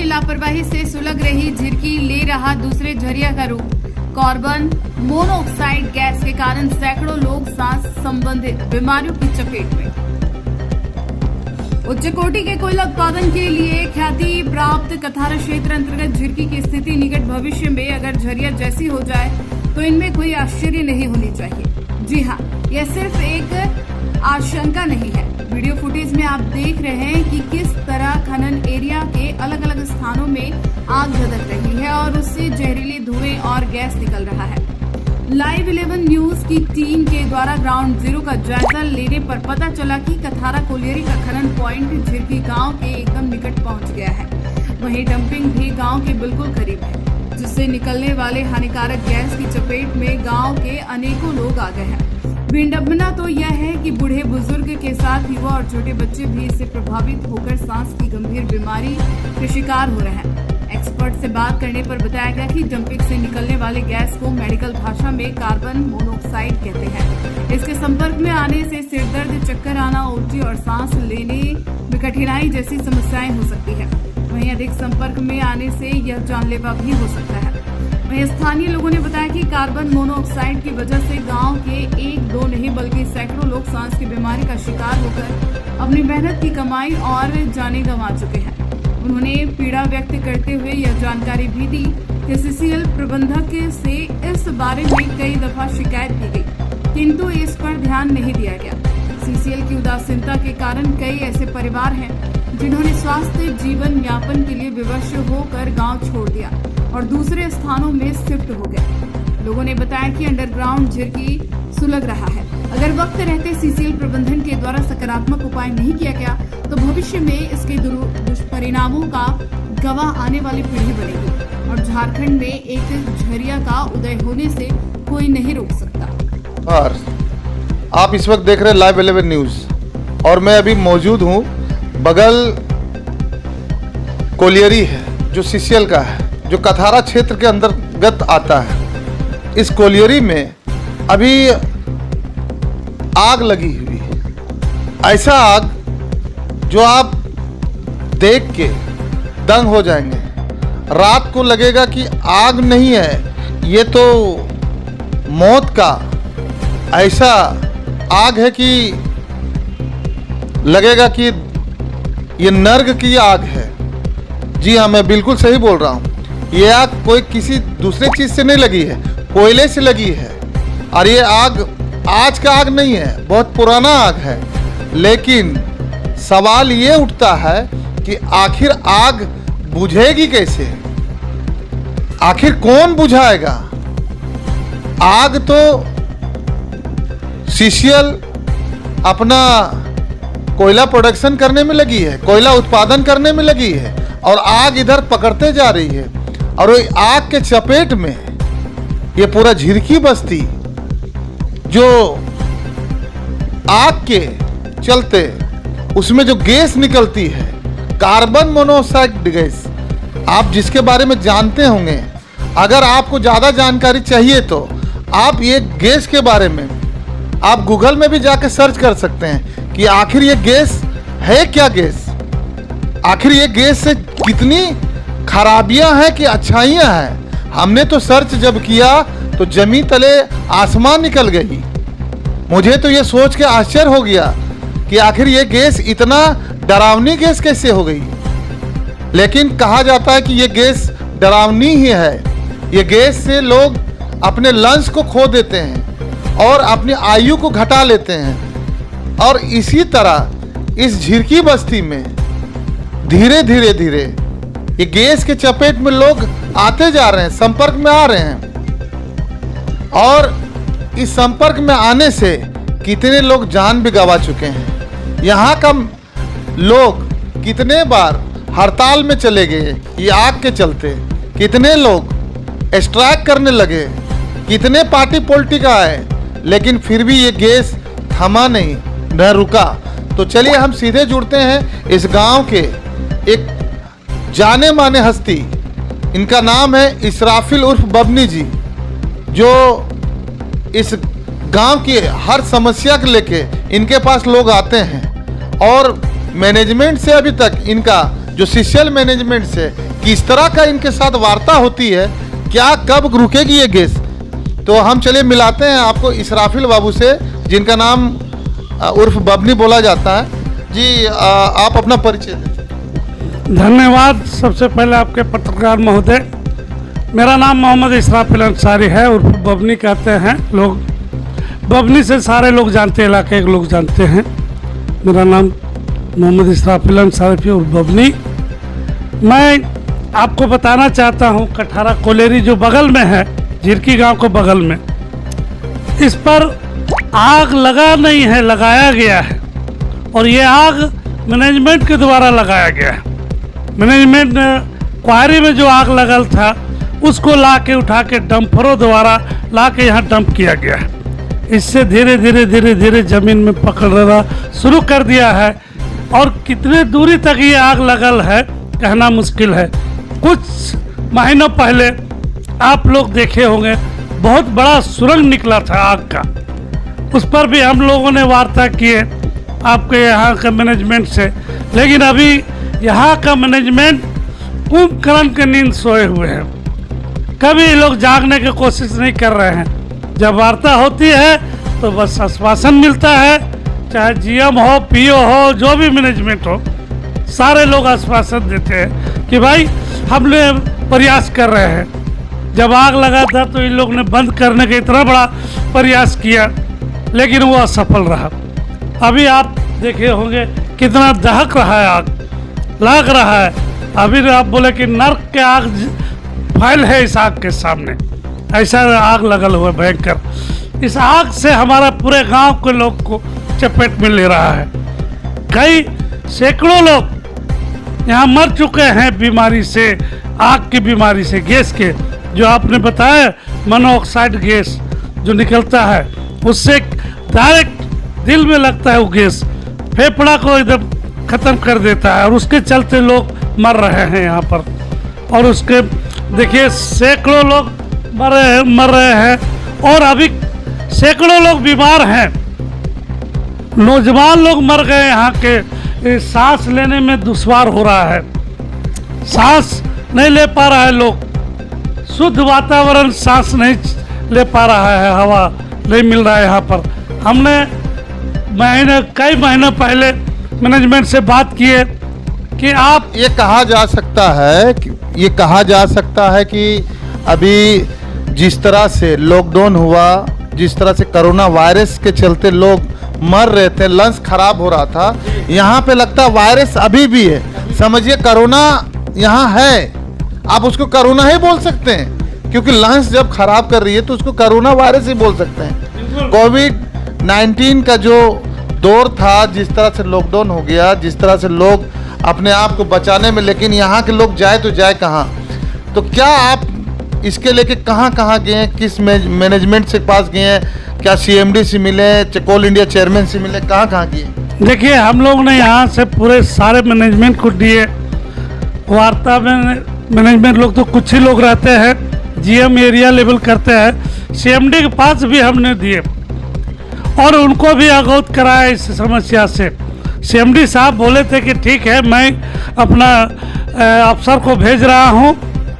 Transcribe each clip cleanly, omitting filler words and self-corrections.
की लापरवाही से सुलग रही झिरकी ले रहा दूसरे झरिया का रूप। कार्बन मोनोऑक्साइड गैस के कारण सैकड़ों लोग सांस संबंधित बीमारियों की चपेट में। उच्च कोटि के कोयला उत्पादन के लिए ख्याति प्राप्त कथारा क्षेत्र अंतर्गत झिरकी की स्थिति निकट भविष्य में अगर झरिया जैसी हो जाए तो इनमें कोई आश्चर्य नहीं होनी चाहिए। जी हाँ, यह सिर्फ एक आशंका नहीं है। वीडियो फुटेज में आप देख रहे हैं कि किस तरह खनन एरिया के अलग अलग स्थानों में आग धधक रही है और उससे जहरीले धुएं और गैस निकल रहा है। लाइव 11 न्यूज की टीम के द्वारा ग्राउंड जीरो का जायजा लेने पर पता चला कि कथारा कोलियरी का खनन पॉइंट झिरकी गांव के एकदम निकट पहुंच गया है। वहीं डंपिंग भी गांव के बिल्कुल करीब है, जिससे निकलने वाले हानिकारक गैस की चपेट में गांव के अनेकों लोग आ गए हैं। विडंबना तो यह है कि बूढ़े बुजुर्ग के साथ युवा और छोटे बच्चे भी इससे प्रभावित होकर सांस की गंभीर बीमारी के शिकार हो रहे हैं। एक्सपर्ट से बात करने पर बताया गया कि डंपिंग से निकलने वाले गैस को मेडिकल भाषा में कार्बन मोनोऑक्साइड कहते हैं। इसके संपर्क में आने से सिरदर्द, चक्कर आना, उल्टी और सांस लेने में कठिनाई जैसी समस्याएं हो सकती है। वहीं अधिक संपर्क में आने से यह जानलेवा भी हो सकता है। वहीं स्थानीय लोगों ने बताया कि कार्बन मोनोऑक्साइड की वजह से गांव के एक दो नहीं बल्कि सैकड़ों लोग सांस की बीमारी का शिकार होकर अपनी मेहनत की कमाई और जाने गंवा चुके हैं। उन्होंने पीड़ा व्यक्त करते हुए यह जानकारी भी दी कि सीसीएल प्रबंधक से इस बारे में कई दफा शिकायत की गई, किंतु इस पर ध्यान नहीं दिया गया। सीसीएल की उदासीनता के कारण कई ऐसे परिवार हैं जिन्होंने स्वास्थ्य जीवन यापन के लिए विवश होकर गांव छोड़ दिया और दूसरे स्थानों में शिफ्ट हो गए। लोगों ने बताया कि अंडरग्राउंड झिरकी सुलग रहा है। अगर वक्त रहते सीसीएल प्रबंधन के द्वारा सकारात्मक उपाय नहीं किया गया तो भविष्य में इसके दुष्परिणामों का गवाह आने वाली पीढ़ी बनेगी और झारखंड में एक झरिया का उदय होने से कोई नहीं रोक सकता। और आप इस वक्त देख रहे हैं लाइव 11 न्यूज और मैं अभी मौजूद हूं बगल कोलियरी है जो सीसीएल का है, जो कथारा क्षेत्र के अंतर्गत आता है। इस कोलियरी में अभी आग लगी हुई है, ऐसा आग जो आप देख के दंग हो जाएंगे। रात को लगेगा कि आग नहीं है, ये तो मौत का ऐसा आग है कि लगेगा कि ये नर्क की आग है। जी हाँ, मैं बिल्कुल सही बोल रहा हूँ। ये आग कोई किसी दूसरे चीज से नहीं लगी है, कोयले से लगी है। और ये आग आज का आग नहीं है, बहुत पुराना आग है। लेकिन सवाल ये उठता है कि आखिर आग बुझेगी कैसे? आखिर कौन बुझाएगा आग? तो सीसीएल अपना कोयला प्रोडक्शन करने में लगी है, कोयला उत्पादन करने में लगी है और आग इधर पकड़ते जा रही है। और वो आग के चपेट में ये पूरा झिरकी बस्ती जो आग के चलते उसमें जो गैस निकलती है कार्बन मोनोऑक्साइड गैस, आप जिसके बारे में जानते होंगे। अगर आपको ज़्यादा जानकारी चाहिए तो आप ये गैस के बारे में आप गूगल में भी जाकर सर्च कर सकते हैं कि आखिर ये गैस है क्या गैस, आखिर ये गैस से कितनी खराबियां हैं कि अच्छाइयां हैं। हमने तो सर्च जब किया तो जमीन तले आसमान निकल गई। मुझे तो ये सोच के आश्चर्य हो गया कि आखिर ये गैस इतना डरावनी गैस कैसे हो गई। लेकिन कहा जाता है कि ये गैस डरावनी ही है। ये गैस से लोग अपने लंग्स को खो देते हैं और अपनी आयु को घटा लेते हैं। और इसी तरह इस झिरकी बस्ती में धीरे धीरे ये गैस के चपेट में लोग आते जा रहे हैं, संपर्क में आ रहे हैं। और इस संपर्क में आने से कितने लोग जान भी गंवा चुके हैं। यहाँ का लोग कितने बार हड़ताल में चले गए ये आग के चलते, कितने लोग स्ट्राइक करने लगे, कितने पार्टी पॉलिटिक आए, लेकिन फिर भी ये गैस थमा नहीं, न रुका। तो चलिए हम सीधे जुड़ते हैं इस गांव के एक जाने माने हस्ती, इनका नाम है इसराफिल उर्फ बबनी जी, जो इस गांव की हर समस्या को लेके इनके पास लोग आते हैं और मैनेजमेंट से अभी तक इनका जो सीसीएल मैनेजमेंट से किस तरह का इनके साथ वार्ता होती है, क्या कब रुकेगी ये गैस। तो हम चलिए मिलाते हैं आपको इसराफिल बाबू से, जिनका नाम उर्फ बबनी बोला जाता है। जी आप अपना परिचय दें। धन्यवाद। सबसे पहले आपके पत्रकार महोदय, मेरा नाम मोहम्मद इसराफिल अंसारी है, उर्फ बबनी कहते हैं लोग। बबनी से सारे लोग जानते हैं, इलाके के लोग जानते हैं। मेरा नाम मोहम्मद इसराफिल अंसारी उर्फ बबनी। मैं आपको बताना चाहता हूँ, कठारा कोलेरी जो बगल में है, झिरकी गांव के बगल में, इस पर आग लगा नहीं है, लगाया गया है। और ये आग मैनेजमेंट के द्वारा लगाया गया है। मैनेजमेंट क्वारी में जो आग लगल था उसको ला के उठा के डंपरों द्वारा ला के यहाँ डंप किया गया है। इससे धीरे धीरे ज़मीन में पकड़ना शुरू कर दिया है। और कितने दूरी तक ये आग लगल है कहना मुश्किल है। कुछ महीनों पहले आप लोग देखे होंगे, बहुत बड़ा सुरंग निकला था आग का। उस पर भी हम लोगों ने वार्ता किए आपके यहाँ के मैनेजमेंट से, लेकिन अभी यहाँ का मैनेजमेंट कुंभकर्ण के नींद सोए हुए हैं। कभी लोग जागने की कोशिश नहीं कर रहे हैं। जब वार्ता होती है तो बस आश्वासन मिलता है, चाहे जीएम हो, पीओ हो, जो भी मैनेजमेंट हो, सारे लोग आश्वासन देते हैं कि भाई हम लोग प्रयास कर रहे हैं। जब आग लगा था तो इन लोग ने बंद करने का इतना बड़ा प्रयास किया, लेकिन वो असफल रहा। अभी आप देखे होंगे कितना दहक रहा है, आग लग रहा है। अभी आप बोले कि नर्क के आग फैल है इस आग के सामने, ऐसा आग लगल हुआ भयंकर। इस आग से हमारा पूरे गांव के लोग को चपेट में ले रहा है। कई सैकड़ों लोग यहाँ मर चुके हैं बीमारी से, आग की बीमारी से, गैस के, जो आपने बताया मोनोऑक्साइड गैस जो निकलता है, उससे डायरेक्ट दिल में लगता है वो गैस, फेफड़ा को एकदम ख़त्म कर देता है। और उसके चलते लोग मर रहे हैं यहाँ पर। और उसके देखिए सैकड़ों लोग मर रहे हैं और अभी सैकड़ों लोग बीमार हैं। नौजवान लोग मर गए यहाँ के। सांस लेने में दुश्वार हो रहा है, सांस नहीं ले पा रहा है लोग। शुद्ध वातावरण सांस नहीं ले पा रहा है, हवा नहीं मिल रहा है यहाँ पर। हमने कई महीनों पहले मैनेजमेंट से बात किए कि आप ये कहा जा सकता है कि अभी जिस तरह से लॉकडाउन हुआ, जिस तरह से कोरोना वायरस के चलते लोग मर रहे थे, लंग्स खराब हो रहा था, यहाँ पे लगता है वायरस अभी भी है। समझिए कोरोना यहाँ है, आप उसको कोरोना ही बोल सकते हैं, क्योंकि लंग्स जब खराब कर रही है तो उसको कोरोना वायरस ही बोल सकते हैं। कोविड-19 का जो दौर था, जिस तरह से लॉकडाउन हो गया, जिस तरह से लोग अपने आप को बचाने में, लेकिन यहाँ के लोग जाए तो जाए कहाँ। तो क्या आप इसके लेके कहाँ गए हैं, किस मैनेजमेंट से पास गए हैं, क्या सीएमडी से मिले, कोल इंडिया चेयरमैन से मिले, कहाँ गए? देखिए हम लोग ने यहाँ से पूरे सारे मैनेजमेंट को दिए वार्ता में। मैनेजमेंट लोग तो कुछ ही लोग रहते हैं, जीएम एरिया लेवल करते हैं, सीएमडी के पास भी हमने दिए और उनको भी अवगत कराया इस समस्या से। सीएमडी साहब बोले थे कि ठीक है, मैं अपना अफसर को भेज रहा हूं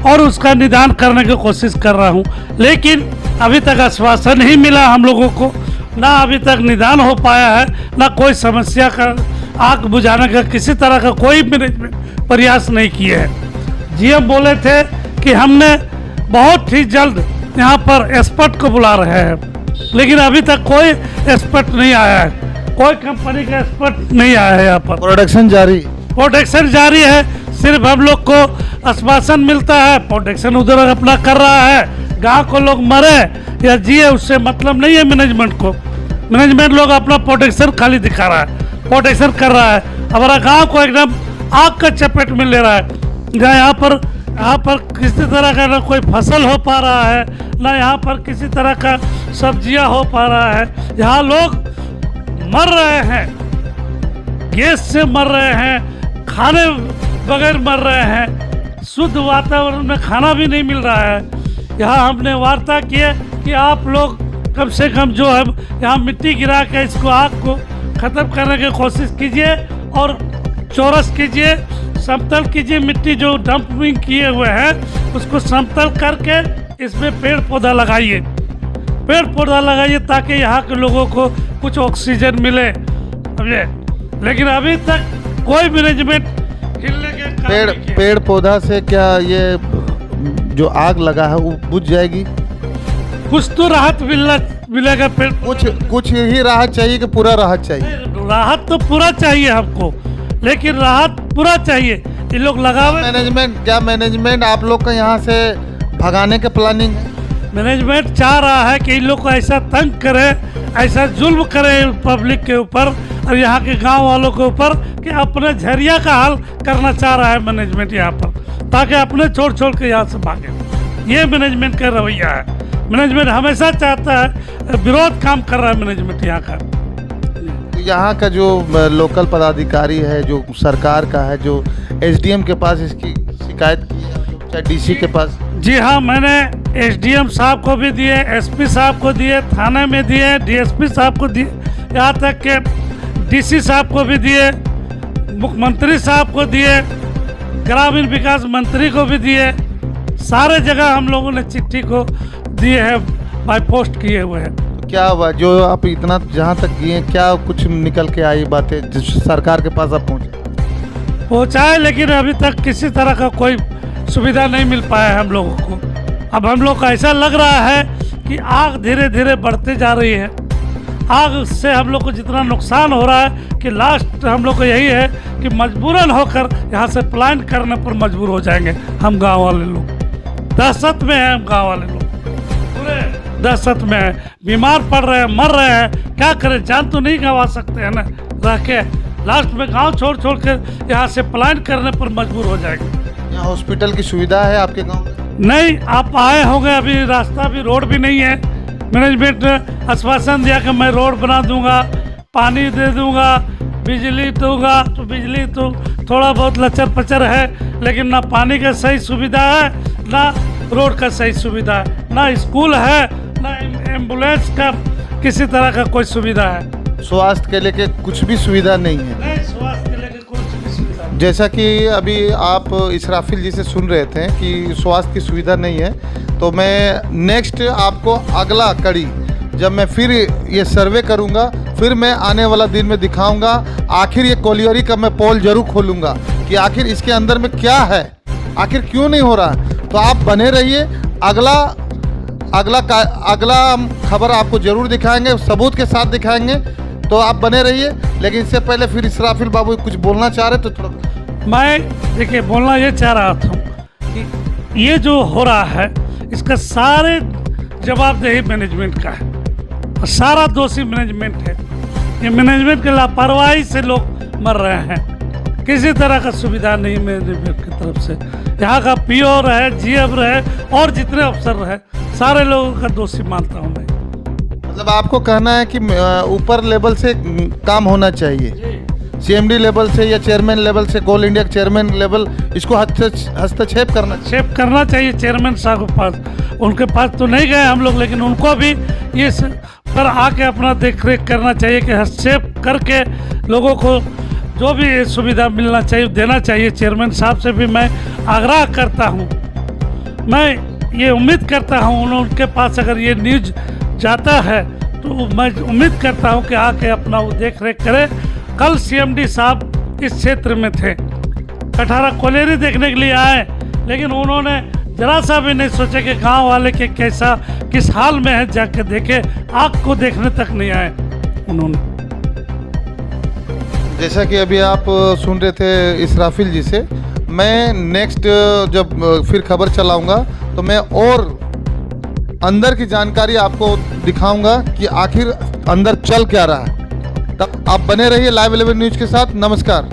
और उसका निदान करने की कोशिश कर रहा हूं, लेकिन अभी तक आश्वासन नहीं मिला हम लोगों को, ना अभी तक निदान हो पाया है, ना कोई समस्या का आग बुझाने का किसी तरह का कोई मैनेजमेंट प्रयास नहीं किए हैं। जीएम बोले थे कि हमने बहुत ही जल्द यहाँ पर एक्सपर्ट को बुला रहे हैं, लेकिन अभी तक कोई एक्सपर्ट नहीं आया है, कोई कंपनी का एक्सपर्ट नहीं आया है यहाँ पर। प्रोडक्शन जारी है, सिर्फ हम लोग को आश्वासन मिलता है, प्रोडक्शन उधर अपना कर रहा है। गांव को लोग मरे या जिए उससे मतलब नहीं है मैनेजमेंट को। मैनेजमेंट लोग अपना प्रोडक्शन खाली दिखा रहा है, प्रोडक्शन कर रहा है, हमारा गांव को एकदम आग का चपेट में ले रहा है। यहाँ पर किसी तरह का ना कोई फसल हो पा रहा है, ना यहाँ पर किसी तरह का सब्जियां हो पा रहा है। यहाँ लोग मर रहे हैं, गैस से मर रहे हैं, खाने बगैर मर रहे हैं, शुद्ध वातावरण में खाना भी नहीं मिल रहा है। यहाँ हमने वार्ता की है कि आप लोग कम से कम जो है यहाँ मिट्टी गिरा के इसको आग को ख़त्म करने की कोशिश कीजिए और चौरस कीजिए, समतल कीजिए, मिट्टी जो डंपिंग किए हुए हैं उसको समतल करके इसमें पेड़ पौधा लगाइए, पेड़ पौधा लगाइए ताकि यहाँ के लोगों को कुछ ऑक्सीजन मिले। लेकिन अभी तक कोई मैनेजमेंट हिलने के काम नहीं किया। पेड़ पौधा से क्या ये जो आग लगा है वो बुझ जाएगी? कुछ तो राहत मिलेगा। पेड़ कुछ ही राहत चाहिए कि पूरा राहत चाहिए? राहत तो पूरा चाहिए हमको, लेकिन राहत पूरा चाहिए। ये लोग लगावे मैनेजमेंट आप लोग का यहाँ से भगाने के प्लानिंग है? मैनेजमेंट चाह रहा है कि इन लोग को ऐसा तंग करे, ऐसा जुल्म करे पब्लिक के ऊपर और यहाँ के गांव वालों के ऊपर कि अपने झरिया का हल करना चाह रहा है मैनेजमेंट यहाँ पर, ताकि अपने छोड़ के यहाँ से भागे। ये मैनेजमेंट का रवैया है। मैनेजमेंट हमेशा चाहता है, विरोध काम कर रहा है मैनेजमेंट यहाँ का। यहाँ का जो लोकल पदाधिकारी है, जो सरकार का है, जो एसडीएम के पास इसकी शिकायत की है, चाहे डीसी के पास? जी हाँ, मैंने एसडीएम साहब को भी दिए, एसपी साहब को दिए, थाने में दिए, डीएसपी साहब को दिए, यहाँ तक के डीसी साहब को भी दिए, मुख्यमंत्री साहब को दिए, ग्रामीण विकास मंत्री को भी दिए। सारे जगह हम लोगों ने चिट्ठी को दिए हैं, बाय पोस्ट किए हुए हैं। क्या हुआ जो आप इतना जहाँ तक गए, क्या कुछ निकल के आई बातें जिस सरकार के पास आप पहुँचाए, लेकिन अभी तक किसी तरह का कोई सुविधा नहीं मिल पाया है हम लोगों को। अब हम लोग को ऐसा लग रहा है कि आग धीरे धीरे बढ़ते जा रही है। आग से हम लोग को जितना नुकसान हो रहा है कि लास्ट हम लोग को यही है कि मजबूरन होकर यहाँ से पलायन करने पर मजबूर हो जाएंगे हम गांव वाले लोग। दहशत में हैं हम गांव वाले लोग, पूरे दहशत में हैं, बीमार पड़ रहे हैं, मर रहे हैं। क्या करें, जान तो नहीं गंवा सकते हैं ना रह के। लास्ट में गाँव छोड़ कर यहाँ से पलायन करने पर मजबूर हो जाएंगे। यहाँ हॉस्पिटल की सुविधा है आपके गाँव में? नहीं, आप आए होंगे, अभी रास्ता भी, रोड भी नहीं है। मैनेजमेंट ने आश्वासन दिया कि मैं रोड बना दूंगा, पानी दे दूंगा, बिजली दूंगा, तो बिजली तो थोड़ा बहुत लचर पचर है, लेकिन ना पानी का सही सुविधा है, ना रोड का सही सुविधा है, ना स्कूल है, ना एम्बुलेंस का किसी तरह का कोई सुविधा है। स्वास्थ्य के लेके कुछ भी सुविधा नहीं है? नहीं, स्वास्थ्य के लेके कुछ भी सुविधा नहीं। जैसा कि अभी आप इसराफिल जी से सुन रहे थे कि स्वास्थ्य की सुविधा नहीं है, तो मैं नेक्स्ट आपको अगला कड़ी जब मैं फिर ये सर्वे करूंगा, फिर मैं आने वाला दिन में दिखाऊंगा। आखिर ये कोलियरी का मैं पोल जरूर खोलूंगा कि आखिर इसके अंदर में क्या है, आखिर क्यों नहीं हो रहा। तो आप बने रहिए, अगला खबर आपको जरूर दिखाएंगे, सबूत के साथ दिखाएंगे, तो आप बने रहिए। लेकिन इससे पहले फिर इसराफिल बाबू कुछ बोलना चाह रहे तो थोड़ा। मैं देखिए बोलना ये चाह रहा था कि ये जो हो रहा है इसका सारे जवाबदेही मैनेजमेंट का है, और सारा दोषी मैनेजमेंट है। ये मैनेजमेंट की लापरवाही से लोग मर रहे हैं, किसी तरह का सुविधा नहीं मैनेजमेंट की तरफ से। यहाँ का पीओ रहे, जीएम रहे और जितने अफसर रहे, सारे लोगों का दोषी मानता हूँ मैं। मतलब आपको कहना है कि ऊपर लेवल से काम होना चाहिए, सीएमडी लेवल से या चेयरमैन लेवल से, कोल इंडिया चेयरमैन लेवल, इसको हस्तक्षेप करना चाहिए चेयरमैन साहब के पास। उनके पास तो नहीं गए हम लोग, लेकिन उनको भी ये पर आके अपना देख रेख करना चाहिए कि हस्तक्षेप करके लोगों को जो भी सुविधा मिलना चाहिए देना चाहिए। चेयरमैन साहब से भी मैं आग्रह करता हूँ, मैं ये उम्मीद करता हूँ उनके पास अगर ये न्यूज़ जाता है तो मैं उम्मीद करता हूँ कि आके अपना वो देख रेख करे। कल सीएमडी साहब इस क्षेत्र में थे, कठारा कोलेरी देखने के लिए आए, लेकिन उन्होंने जरा सा भी नहीं सोचा कि गांव वाले के किस हाल में है, जाके देखे, आग को देखने तक नहीं आए उन्होंने। जैसा कि अभी आप सुन रहे थे इसराफिल जी से, मैं नेक्स्ट जब फिर खबर चलाऊंगा तो मैं और अंदर की जानकारी आपको दिखाऊंगा कि आखिर अंदर चल क्या रहा है। तब आप बने रहिए लाइव 11 न्यूज़ के साथ। नमस्कार।